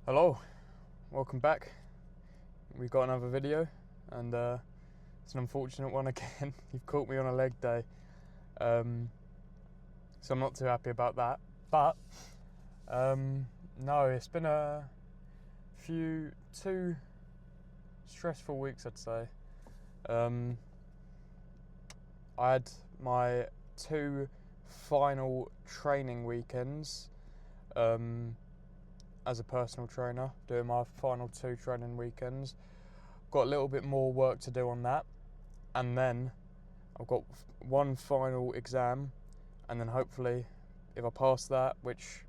Hello, welcome back. We've got another video, and it's an unfortunate one again. You've caught me on a leg day, so I'm not too happy about that. But no, it's been two stressful weeks, I'd say. I had my two final training weekends. As a personal trainer, doing my final two training weekends. Got a little bit more work to do on that, and then I've got one final exam, and then hopefully if I pass that, which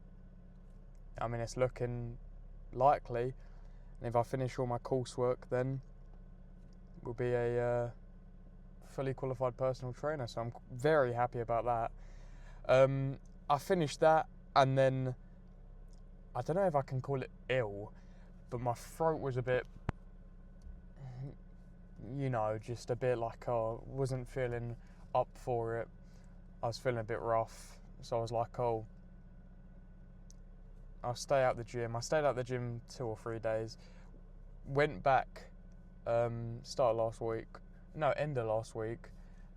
I mean it's looking likely, and if I finish all my coursework, then we'll be a fully qualified personal trainer, so I'm very happy about that. I finished that, and then I don't know if I can call it ill, but my throat was a bit, just a bit like I wasn't feeling up for it. I was feeling a bit rough, so I was like, I'll stay out the gym. I stayed out the gym 2 or 3 days. Went back, end of last week.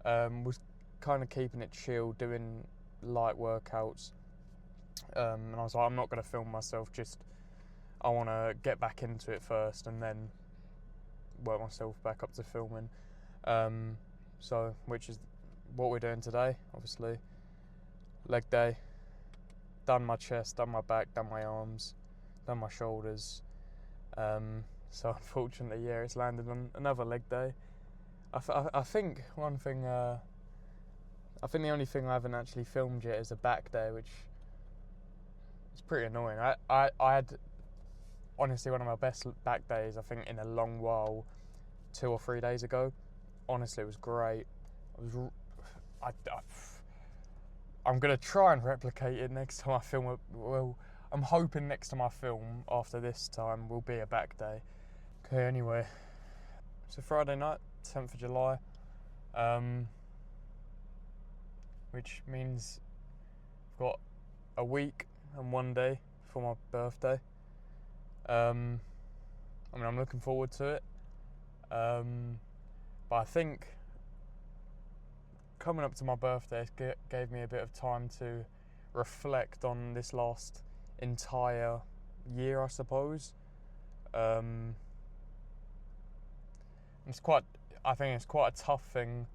Was kind of keeping it chill, doing light workouts. And I was like, I'm not going to film myself, I want to get back into it first and then work myself back up to filming. Which is what we're doing today, obviously. Leg day, done my chest, done my back, done my arms, done my shoulders. So unfortunately, it's landed on another leg day. I think one thing, I think the only thing I haven't actually filmed yet is a back day, which it's pretty annoying. I had honestly one of my best back days, I think, in a long while, 2 or 3 days ago. Honestly, it was great. I'm going to try and replicate it next time I film it. Well, I'm hoping next time I film after this time will be a back day. Okay, anyway. So Friday night, 10th of July. Which means I've got a week and 1 day for my birthday. I'm looking forward to it. But I think coming up to my birthday gave me a bit of time to reflect on this last entire year, I suppose. I think it's quite a tough thing.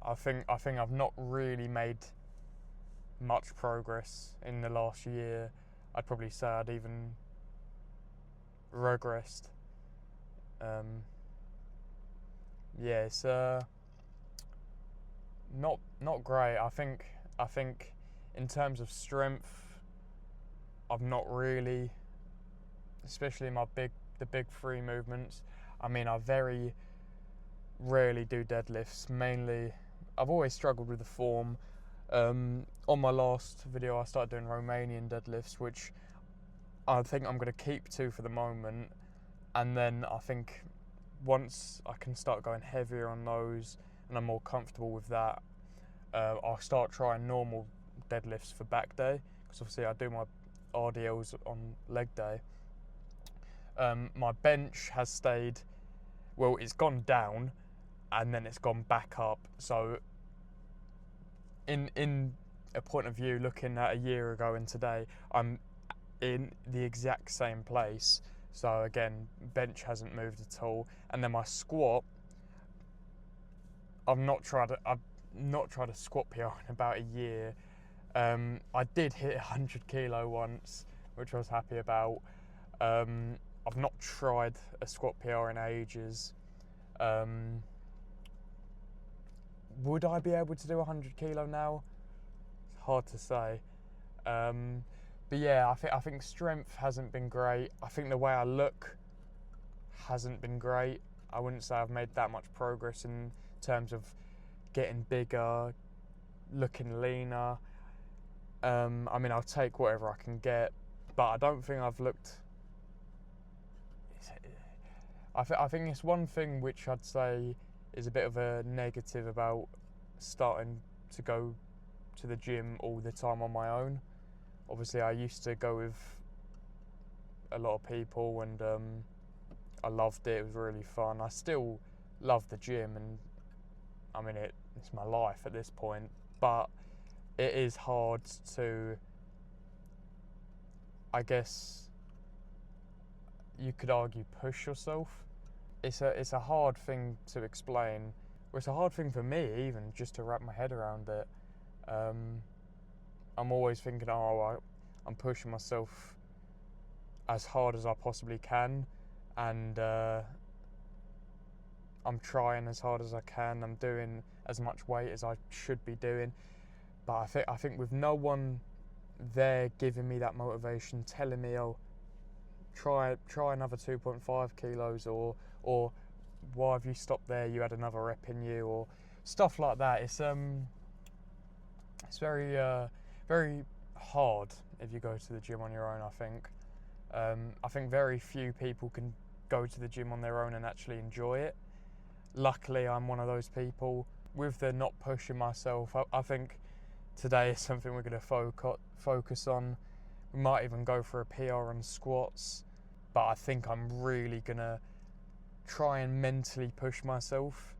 I think I've not really made much progress in the last year. I'd probably say I'd even regressed. It's not great. I think in terms of strength, I've not really, especially the big three movements. I very rarely do deadlifts. Mainly, I've always struggled with the form. On my last video, I started doing Romanian deadlifts, which I think I'm going to keep to for the moment, and then I think once I can start going heavier on those and I'm more comfortable with that, I'll start trying normal deadlifts for back day, because obviously I do my RDLs on leg day. My bench has stayed, it's gone down and then it's gone back up, so in a point of view, looking at a year ago and today, I'm in the exact same place. So again, bench hasn't moved at all, and then my squat, I've not tried a squat PR in about a year. I did hit 100 kilo once, which I was happy about. I've not tried a squat PR in ages. Would I be able to do 100 kilo now? It's hard to say. But yeah, I think strength hasn't been great. I think the way I look hasn't been great. I wouldn't say I've made that much progress in terms of getting bigger, looking leaner. I'll take whatever I can get, but I don't think I've looked. I think it's one thing which I'd say is a bit of a negative about starting to go to the gym all the time on my own. Obviously, I used to go with a lot of people, and I loved it. It was really fun. I still love the gym, and I mean it's my life at this point, but it is hard to, I guess you could argue, push yourself. It's a hard thing to explain. Or it's a hard thing for me even just to wrap my head around it. I'm always thinking, I'm pushing myself as hard as I possibly can, and I'm trying as hard as I can. I'm doing as much weight as I should be doing, but I think with no one there giving me that motivation, telling me, oh, try another 2.5 kilos, or why have you stopped there? You had another rep in you, or stuff like that. It's very very hard if you go to the gym on your own. I think very few people can go to the gym on their own and actually enjoy it. Luckily, I'm one of those people. With the not pushing myself, I think today is something we're going to focus on. We might even go for a PR on squats, but I think I'm really going to try and mentally push myself,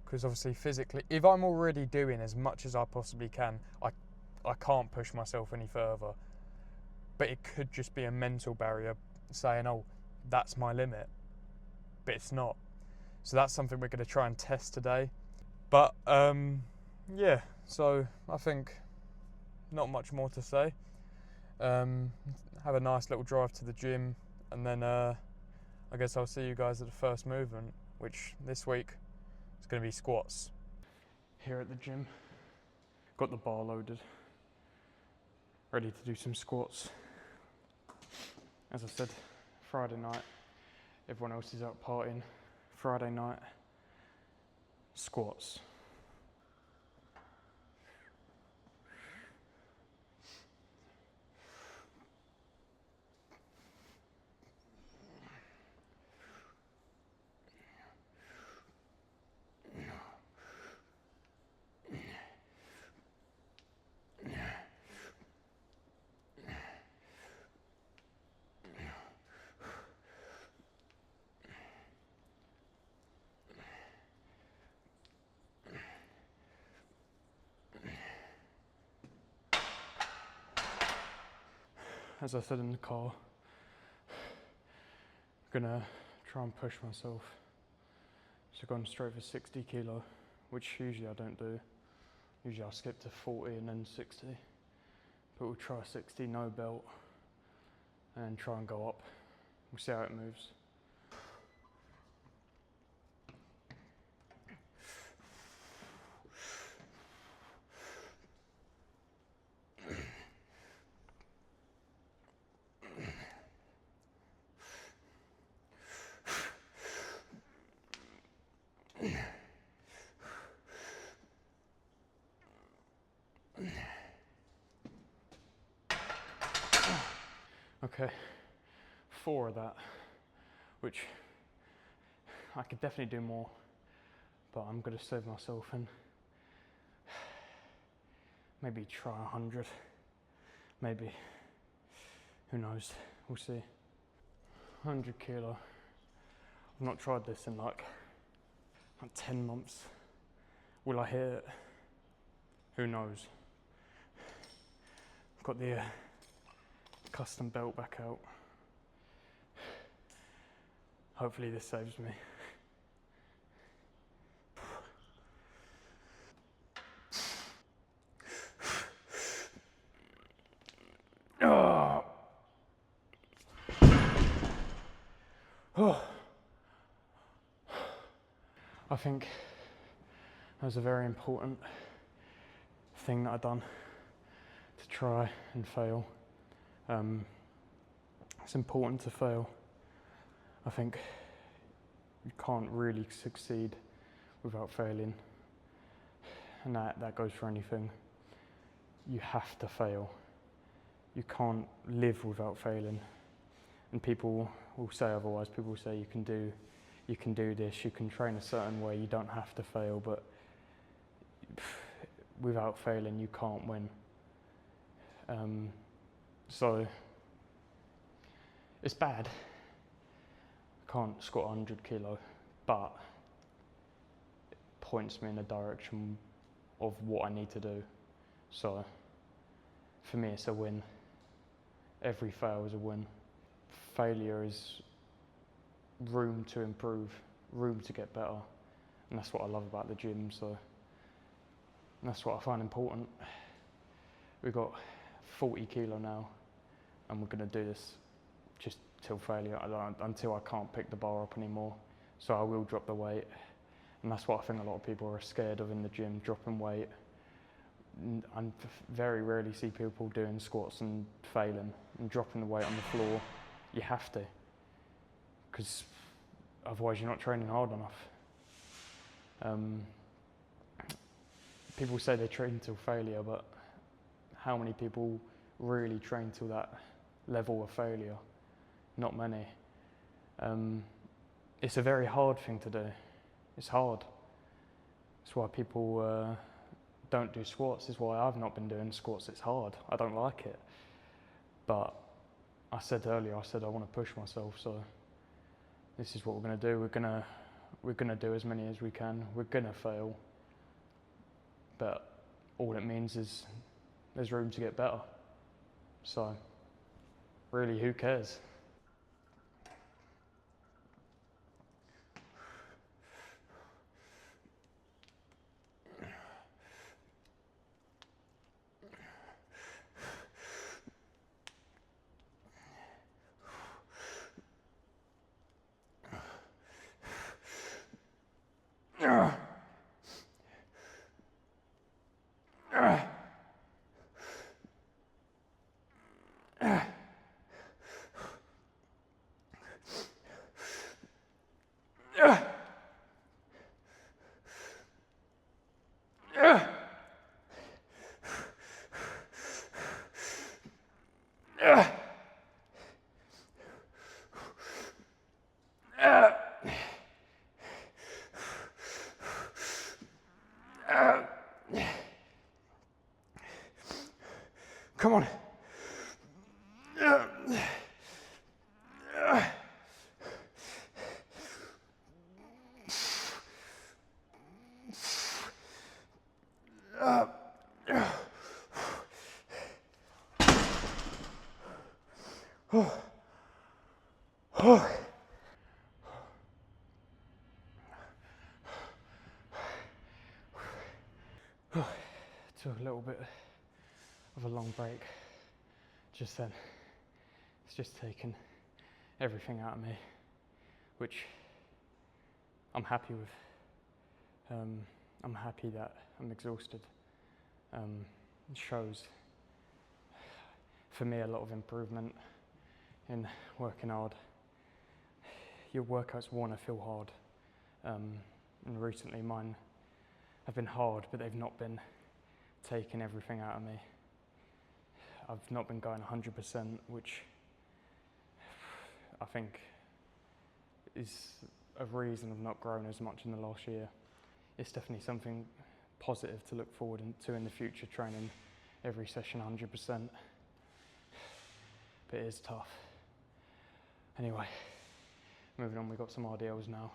because obviously physically, if I'm already doing as much as I possibly can, I can't push myself any further. But it could just be a mental barrier saying, oh, that's my limit, but it's not. So that's something we're going to try and test today. But yeah, so I think not much more to say. Have a nice little drive to the gym, and then I guess I'll see you guys at the first movement, which this week is going to be squats. Here at the gym, got the bar loaded, ready to do some squats. As I said, Friday night, everyone else is out partying. Friday night, squats. As I said in the car, I'm gonna try and push myself. So going straight for 60 kilo, which usually I don't do. Usually I'll skip to 40 and then 60. But we'll try 60, no belt, and try and go up. We'll see how it moves. Okay, 4 of that, which I could definitely do more, but I'm gonna save myself and maybe try 100, maybe, who knows, we'll see. 100 kilo, I've not tried this in like 10 months. Will I hit it? Who knows? I've got the custom belt back out. Hopefully this saves me. Oh. I think that was a very important thing that I've done to try and fail. It's important to fail. I think you can't really succeed without failing, and that goes for anything. You have to fail. You can't live without failing. And people will say otherwise. People will say you can do this, you can train a certain way, you don't have to fail, but without failing you can't win. So It's bad. I can't squat 100 kilo, but it points me in the direction of what I need to do. So for me, it's a win. Every fail is a win. Failure is room to improve, room to get better. And that's what I love about the gym, so that's what I find important. We've got 40 kilo now, and we're gonna do this just till failure, until I can't pick the bar up anymore. So I will drop the weight. And that's what I think a lot of people are scared of in the gym, dropping weight. I very rarely see people doing squats and failing and dropping the weight on the floor. You have to, because otherwise you're not training hard enough. People say they train till failure, but how many people really train till that level of failure? Not many. It's a very hard thing to do. It's hard. That's why people don't do squats. It's why I've not been doing squats. It's hard. I don't like it. But I said earlier, I want to push myself. So this is what we're going to do. We're gonna do as many as we can. We're gonna fail. But all it means is there's room to get better. So really, who cares? Come on. Took a little bit of a long break just then. It's just taken everything out of me, which I'm happy with. I'm happy that I'm exhausted. It shows, for me, a lot of improvement in working hard. Your workouts want to feel hard, and recently mine have been hard, but they've not been taking everything out of me. I've not been going 100%, which I think is a reason I've not grown as much in the last year. It's definitely something positive to look forward to in the future, training every session 100%. But it is tough. Anyway, moving on, we've got some RDLs now.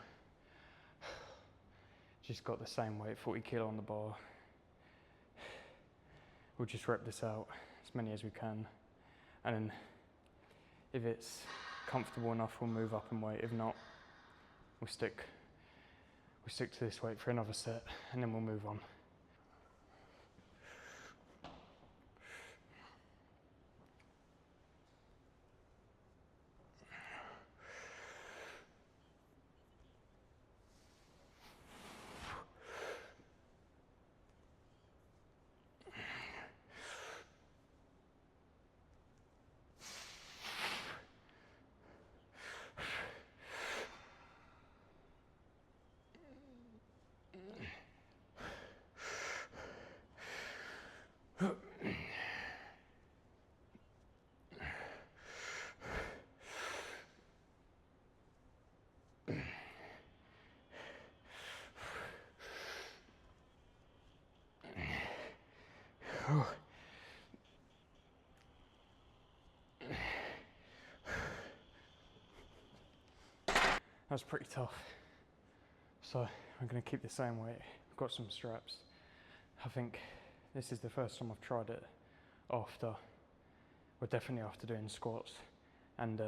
Just got the same weight, 40 kilo on the bar. We'll just rep this out as many as we can. And then if it's comfortable enough, we'll move up in weight. If not, we'll stick to this weight for another set, and then we'll move on. was pretty tough. So I'm going to keep the same weight. I've got some straps. I think this is the first time I've tried it definitely after doing squats. And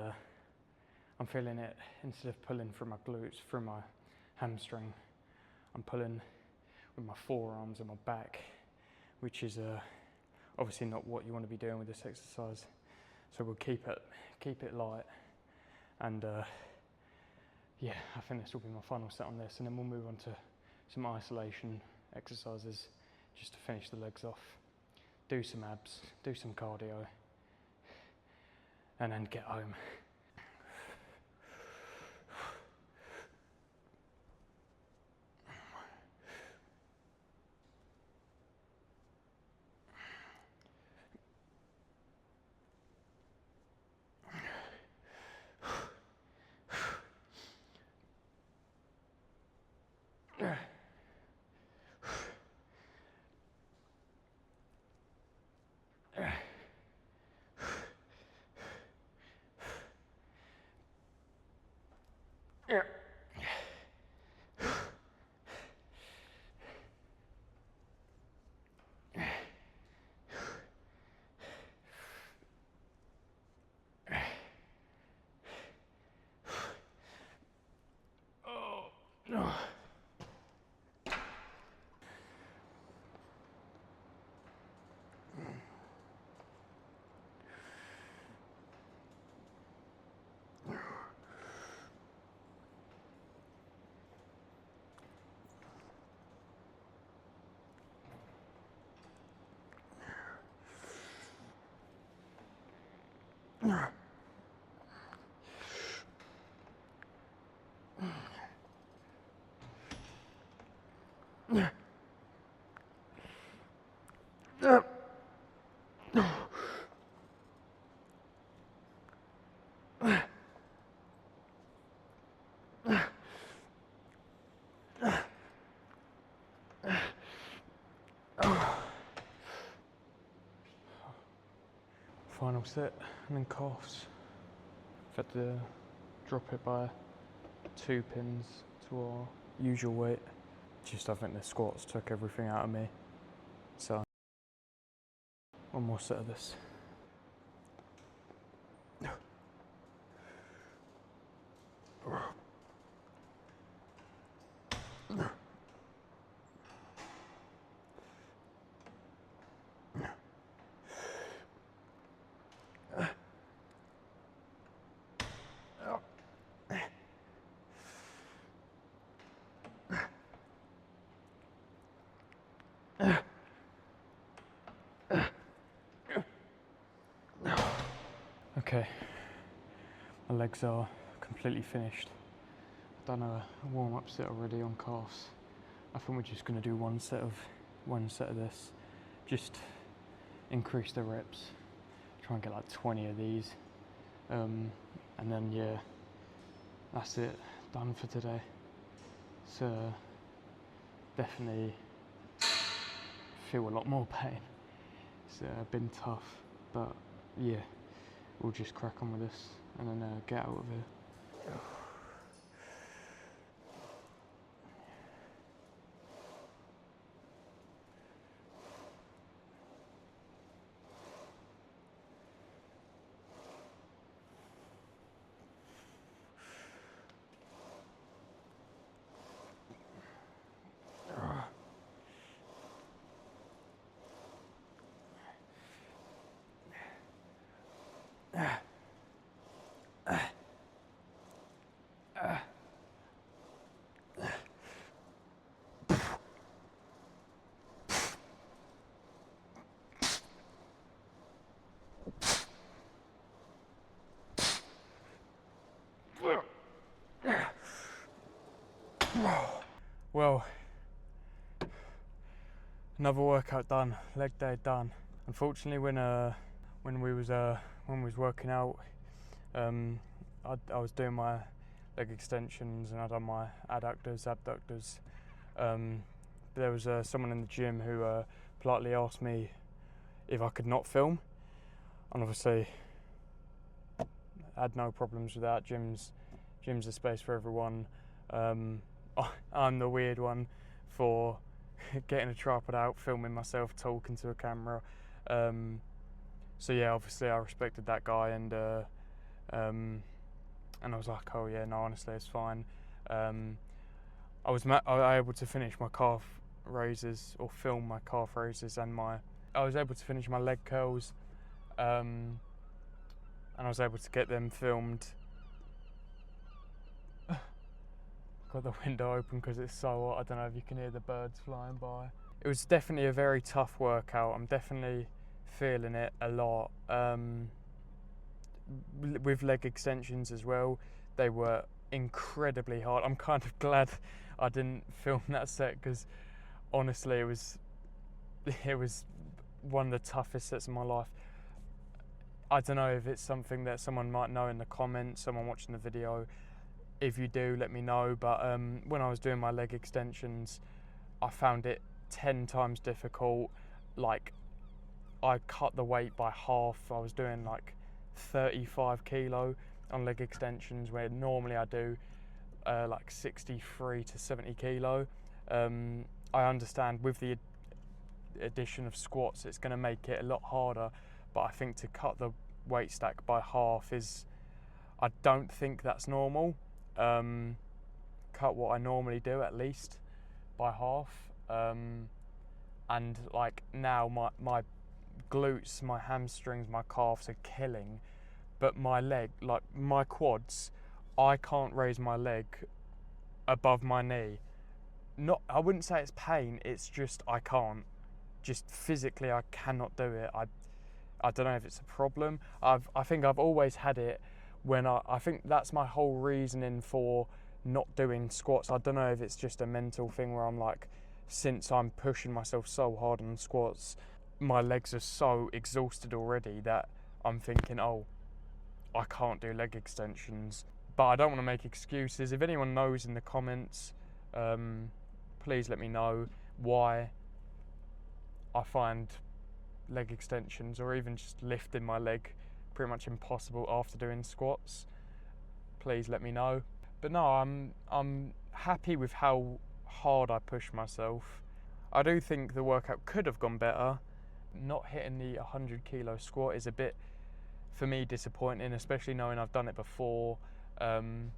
I'm feeling it, instead of pulling through my glutes, through my hamstring, I'm pulling with my forearms and my back, which is obviously not what you want to be doing with this exercise. So we'll keep it light, and yeah, I think this will be my final set on this, and then we'll move on to some isolation exercises just to finish the legs off, do some abs, do some cardio, and then get home. Final set, and then calves. I've had to drop it by 2 pins to our usual weight. Just I think the squats took everything out of me. So one more set of this. Okay, my legs are completely finished. I've done a warm-up set already on calves. I think we're just going to do one set of this, just increase the reps, try and get like 20 of these, and then yeah, that's it, done for today. So definitely feel a lot more pain. It's been tough, but yeah, we'll just crack on with this and then get out of here. Well, another workout done, leg day done. Unfortunately, when we was working out, I was doing my leg extensions and I done my adductors, abductors. There was someone in the gym who politely asked me if I could not film, and obviously I had no problems with that. Gym's Gym's a space for everyone. I'm the weird one for getting a tripod out, filming myself, talking to a camera. So yeah, obviously I respected that guy, and I was like, oh yeah, no, honestly, it's fine. I was able to finish my calf raises, or film my calf raises, and I was able to finish my leg curls, and I was able to get them filmed. Got the window open because it's so hot. I don't know if you can hear the birds flying by. It was definitely a very tough workout. I'm definitely feeling it a lot. With leg extensions as well, they were incredibly hard. I'm kind of glad I didn't film that set, because honestly it was one of the toughest sets of my life. I don't know if it's something that someone might know in the comments, someone watching the video. If you do, let me know. But when I was doing my leg extensions, I found it 10 times difficult. Like, I cut the weight by half. I was doing like 35 kilo on leg extensions, where normally I do like 63 to 70 kilo. I understand with the addition of squats, it's going to make it a lot harder, but I think to cut the weight stack by half I don't think that's normal. Cut what I normally do at least by half, and like now my glutes, my hamstrings, my calves are killing, but my leg, like my quads, I can't raise my leg above my knee. I wouldn't say it's pain, it's just I can't. Just physically I cannot do it. I don't know if it's a problem. I think I've always had it. When I think that's my whole reasoning for not doing squats. I don't know if it's just a mental thing where I'm like, since I'm pushing myself so hard on squats, my legs are so exhausted already that I'm thinking, oh, I can't do leg extensions. But I don't want to make excuses. If anyone knows in the comments, please let me know why I find leg extensions, or even just lifting my leg, pretty much impossible after doing squats. Please let me know. But no, I'm happy with how hard I pushed myself. I do think the workout could have gone better. Not hitting the 100 kilo squat is a bit, for me, disappointing, especially knowing I've done it before. And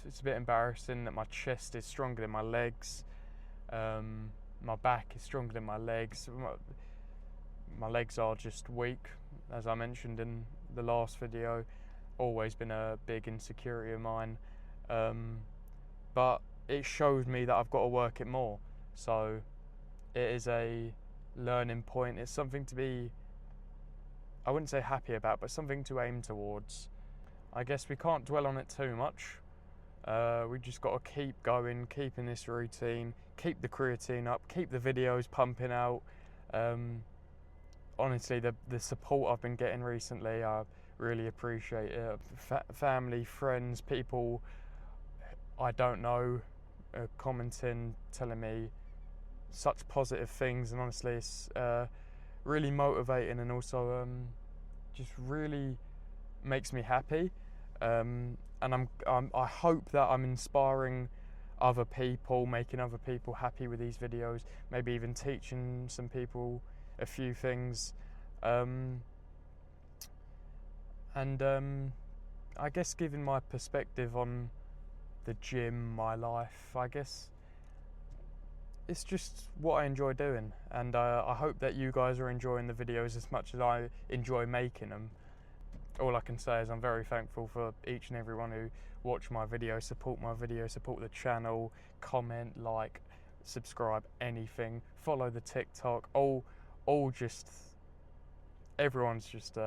it's a bit embarrassing that my chest is stronger than my legs. My back is stronger than my legs. My legs are just weak, as I mentioned in the last video. Always been a big insecurity of mine, but it shows me that I've got to work it more. So it is a learning point. It's something to be, I wouldn't say happy about, but something to aim towards. I guess we can't dwell on it too much. We just got to keep going, keeping this routine, keep the creatine up, keep the videos pumping out. Honestly, the support I've been getting recently, I really appreciate it. Family, friends, people I don't know commenting, telling me such positive things, and honestly it's really motivating, and also just really makes me happy. And I hope that I'm inspiring other people, making other people happy with these videos, maybe even teaching some people a few things, and I guess giving my perspective on the gym, my life. I guess it's just what I enjoy doing, and I hope that you guys are enjoying the videos as much as I enjoy making them. All I can say is I'm very thankful for each and everyone who watch my video, support the channel, comment, like, subscribe, anything, follow the TikTok, all just, everyone's just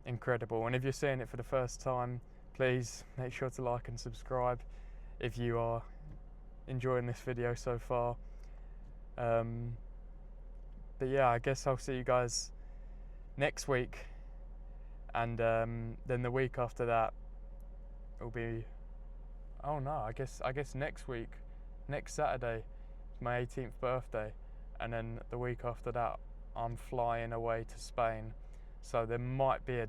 incredible. And if you're seeing it for the first time, please make sure to like and subscribe if you are enjoying this video so far. But yeah, I guess I'll see you guys next week, and then the week after that will be, oh no, I guess next week, next Saturday is my 18th birthday, and then the week after that I'm flying away to Spain, so there might be a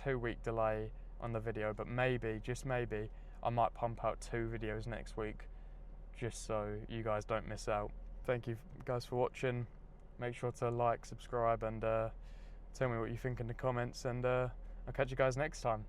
2-week delay on the video, but maybe, just maybe, I might pump out 2 videos next week, just so you guys don't miss out. Thank you guys for watching. Make sure to like, subscribe, and tell me what you think in the comments, and I'll catch you guys next time.